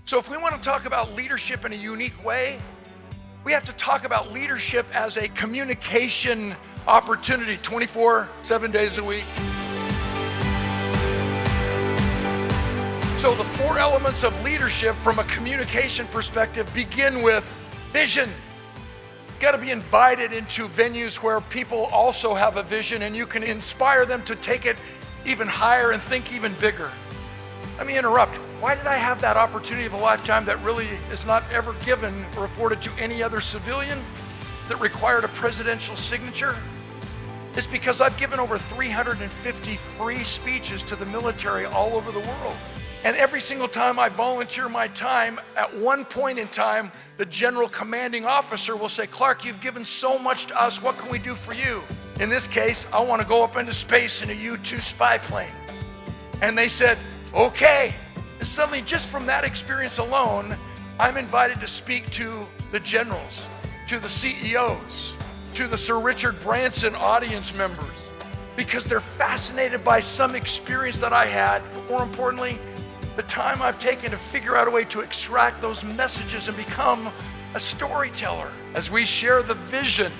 So if we want to talk about leadership in a unique way, we have to talk about leadership as a communication opportunity 7 days a week. So the 4 elements of leadership from a communication perspective begin with vision. You've got to be invited into venues where people also have a vision and you can inspire them to take it even higher and think even bigger. Let me interrupt. Why did I have that opportunity of a lifetime that really is not ever given or afforded to any other civilian that required a presidential signature? It's because I've given over 350 free speeches to the military all over the world. And every single time I volunteer my time, at one point in time, the general commanding officer will say, "Clark, you've given so much to us, what can we do for you?" In this case, I want to go up into space in a U-2 spy plane. And they said, okay. And suddenly, just from that experience alone, I'm invited to speak to the generals, to the CEOs, to the Sir Richard Branson audience members, because they're fascinated by some experience that I had, but more importantly, the time I've taken to figure out a way to extract those messages and become a storyteller. As we share the vision,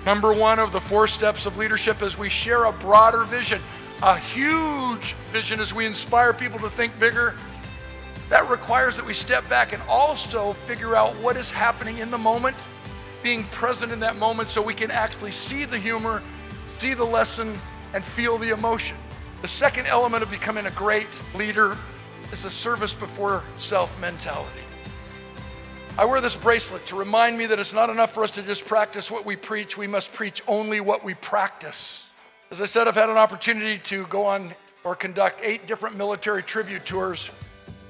number 1 of the 4 steps of leadership is we share a broader vision, a huge vision as we inspire people to think bigger. That requires that we step back and also figure out what is happening in the moment, being present in that moment so we can actually see the humor, see the lesson, and feel the emotion. The second element of becoming a great leader is a service before self mentality. I wear this bracelet to remind me that it's not enough for us to just practice what we preach. We must preach only what we practice. As I said, I've had an opportunity to go on or conduct 8 different military tribute tours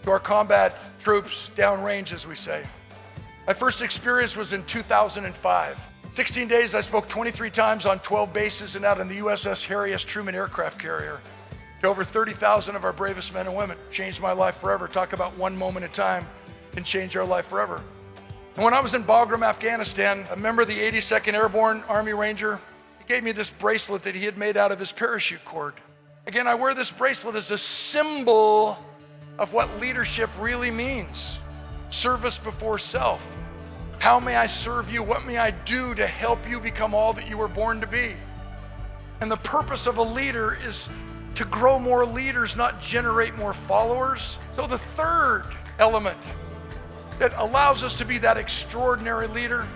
to our combat troops downrange, as we say. My first experience was in 2005. 16 days, I spoke 23 times on 12 bases and out in the USS Harry S. Truman aircraft carrier to over 30,000 of our bravest men and women. Changed my life forever. Talk about one moment in time can change our life forever. And when I was in Bagram, Afghanistan, a member of the 82nd Airborne Army Ranger, he gave me this bracelet that he had made out of his parachute cord. Again, I wear this bracelet as a symbol of what leadership really means. Service before self. How may I serve you? What may I do to help you become all that you were born to be? And the purpose of a leader is to grow more leaders, not generate more followers. So the third element that allows us to be that extraordinary leader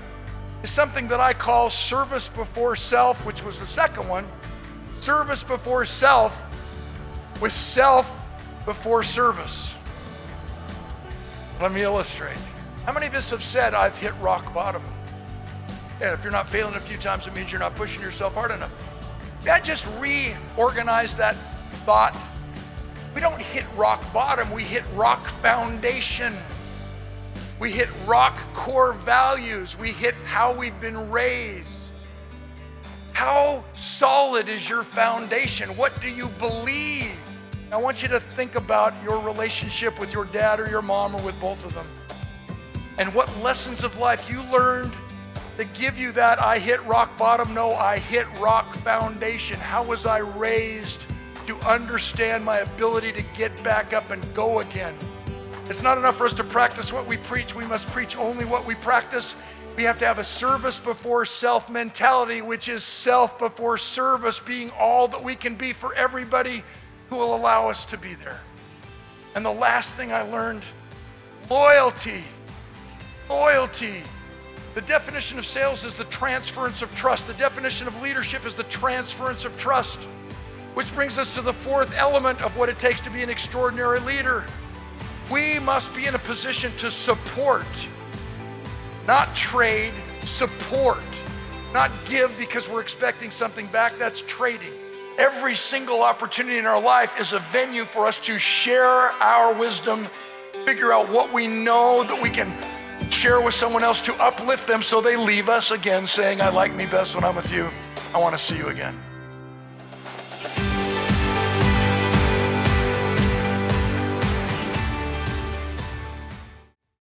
is something that I call service before self, which was the second one. Service before self with self before service. Let me illustrate. How many of us have said, I've hit rock bottom? And if you're not failing a few times, it means you're not pushing yourself hard enough. May I just reorganize that thought? We don't hit rock bottom, we hit rock foundation. We hit rock core values. We hit how we've been raised. How solid is your foundation? What do you believe? I want you to think about your relationship with your dad or your mom or with both of them. And what lessons of life you learned that give you that I hit rock bottom, no, I hit rock foundation. How was I raised to understand my ability to get back up and go again? It's not enough for us to practice what we preach. We must preach only what we practice. We have to have a service before self mentality, which is self before service, being all that we can be for everybody who will allow us to be there. And the last thing I learned, loyalty. Loyalty. The definition of sales is the transference of trust. The definition of leadership is the transference of trust, which brings us to the 4th element of what it takes to be an extraordinary leader. We must be in a position to support, not trade, support, not give because we're expecting something back. That's trading. Every single opportunity in our life is a venue for us to share our wisdom, figure out what we know that we can share with someone else to uplift them so they leave us again saying, I like me best when I'm with you. I want to see you again.